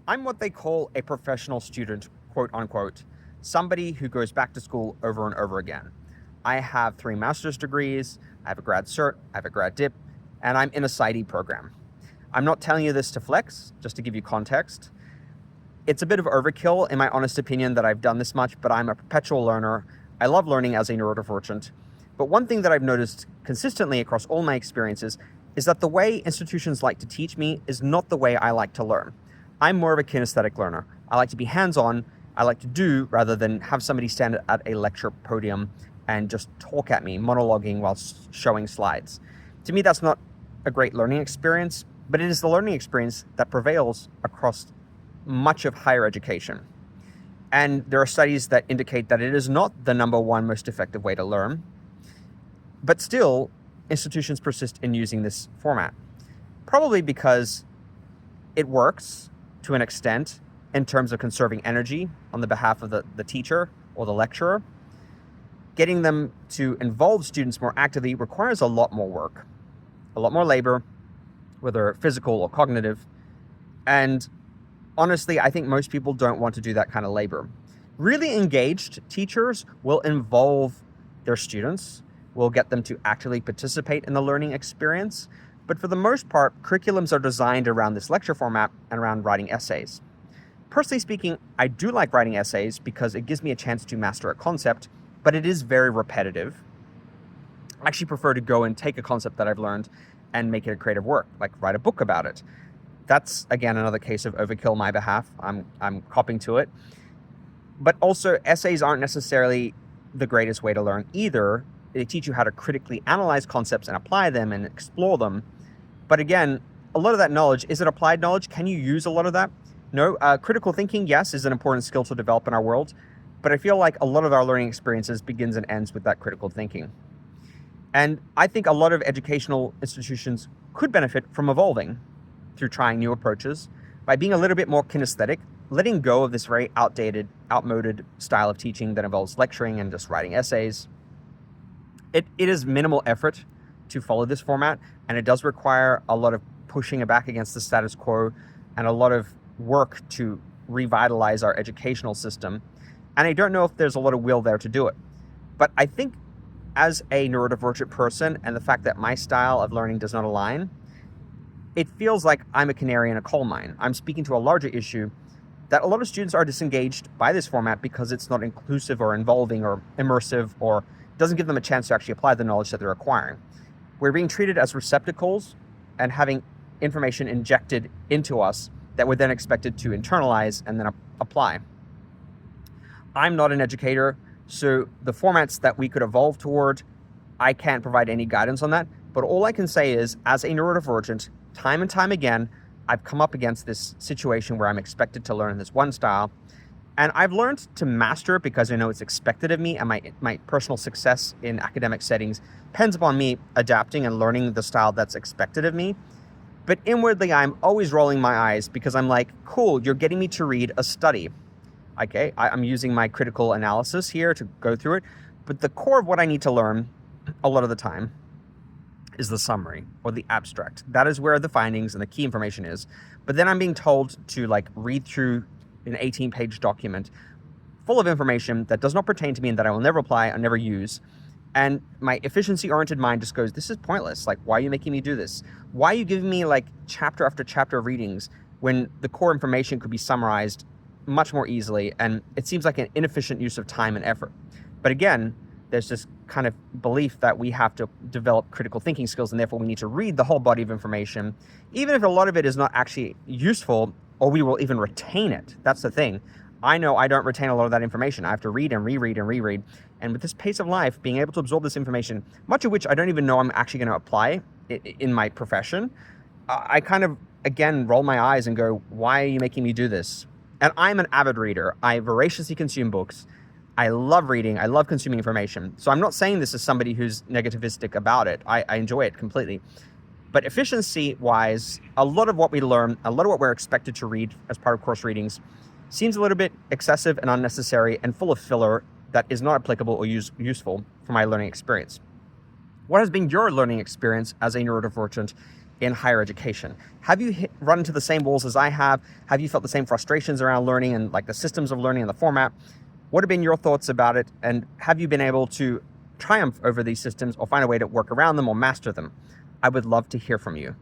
I'm what they call a professional student, quote unquote, somebody who goes back to school over and over again. I have 3 master's degrees, I have a grad cert, I have a grad dip, and I'm in a PsyD program. I'm not telling you this to flex, just to give you context. It's a bit of overkill, in my honest opinion, that I've done this much, but I'm a perpetual learner. I love learning as a neurodivergent. But one thing that I've noticed consistently across all my experiences is that the way institutions like to teach me is not the way I like to learn. I'm more of a kinesthetic learner. I like to be hands-on. I like to do rather than have somebody stand at a lecture podium and just talk at me, monologuing while showing slides. To me, that's not a great learning experience, but it is the learning experience that prevails across much of higher education. And there are studies that indicate that it is not the number one most effective way to learn, but still, institutions persist in using this format. Probably because it works to an extent in terms of conserving energy on the behalf of the teacher or the lecturer. Getting them to involve students more actively requires a lot more work, a lot more labor, whether physical or cognitive. And honestly, I think most people don't want to do that kind of labor. Really engaged teachers will involve their students, will get them to actively participate in the learning experience. But for the most part, curriculums are designed around this lecture format and around writing essays. Personally speaking, I do like writing essays because it gives me a chance to master a concept, but it is very repetitive. I actually prefer to go and take a concept that I've learned and make it a creative work, like write a book about it. That's, again, another case of overkill on my behalf. I'm copping to it. But also, essays aren't necessarily the greatest way to learn either. They teach you how to critically analyze concepts and apply them and explore them. But again, a lot of that knowledge, is it applied knowledge? Can you use a lot of that? No. Critical thinking, yes, is an important skill to develop in our world. But I feel like a lot of our learning experiences begins and ends with that critical thinking. And I think a lot of educational institutions could benefit from evolving through trying new approaches by being a little bit more kinesthetic, letting go of this very outmoded style of teaching that involves lecturing and just writing essays. It is minimal effort to follow this format, and it does require a lot of pushing back against the status quo and a lot of work to revitalize our educational system. And I don't know if there's a lot of will there to do it. But I think as a neurodivergent person, and the fact that my style of learning does not align, it feels like I'm a canary in a coal mine. I'm speaking to a larger issue that a lot of students are disengaged by this format because it's not inclusive or involving or immersive or doesn't give them a chance to actually apply the knowledge that they're acquiring. We're being treated as receptacles and having information injected into us that we're then expected to internalize and then apply. I'm not an educator, so the formats that we could evolve toward, I can't provide any guidance on that. But all I can say is, as a neurodivergent, time and time again, I've come up against this situation where I'm expected to learn this one style. And I've learned to master it because I know it's expected of me, and my personal success in academic settings depends upon me adapting and learning the style that's expected of me. But inwardly, I'm always rolling my eyes because I'm like, cool, you're getting me to read a study. Okay, I'm using my critical analysis here to go through it. But the core of what I need to learn a lot of the time is the summary or the abstract. That is where the findings and the key information is. But then I'm being told to read through an 18-page document full of information that does not pertain to me and that I will never apply and never use. And my efficiency-oriented mind just goes, this is pointless. Why are you making me do this? Why are you giving me chapter after chapter of readings when the core information could be summarized much more easily? And it seems like an inefficient use of time and effort. But again, there's this kind of belief that we have to develop critical thinking skills, and therefore we need to read the whole body of information, even if a lot of it is not actually useful, or we will even retain it. That's the thing. I know I don't retain a lot of that information. I have to read and reread and reread. And with this pace of life, being able to absorb this information, much of which I don't even know I'm actually going to apply in my profession, I kind of, again, roll my eyes and go, why are you making me do this? And I'm an avid reader. I voraciously consume books. I love reading. I love consuming information. So I'm not saying this as somebody who's negativistic about it. I enjoy it completely. But efficiency-wise, a lot of what we learn, a lot of what we're expected to read as part of course readings seems a little bit excessive and unnecessary and full of filler that is not applicable or useful for my learning experience. What has been your learning experience as a neurodivergent? in higher education. Have you run into the same walls as I have? Have you felt the same frustrations around learning and like the systems of learning and the format? What have been your thoughts about it? And have you been able to triumph over these systems or find a way to work around them or master them? I would love to hear from you.